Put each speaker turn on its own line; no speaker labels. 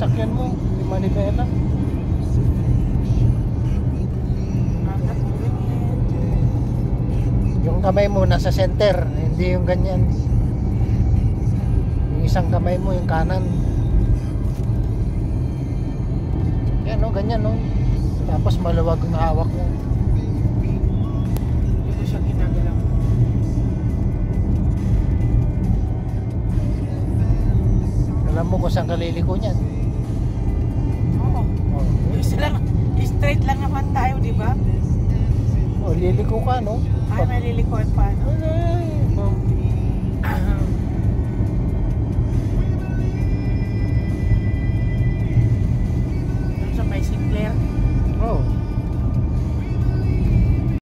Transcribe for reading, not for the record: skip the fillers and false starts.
sasakyan mo, di manibela. Yung kamay mo nasa center, hindi yung ganyan. Yung isang kamay mo, yung kanan. Yan no, ganyan no. Tapos maluwag yung hawak mo.
Hindi ko siya ginagalaw.
Alam mo kung saan kaliliko niyan.
Oo.
Oh.
Isa lang, straight lang naman tayo, di ba?
Oh, liliko ka no.
Ay, may lilikuan pa, no?
Ay,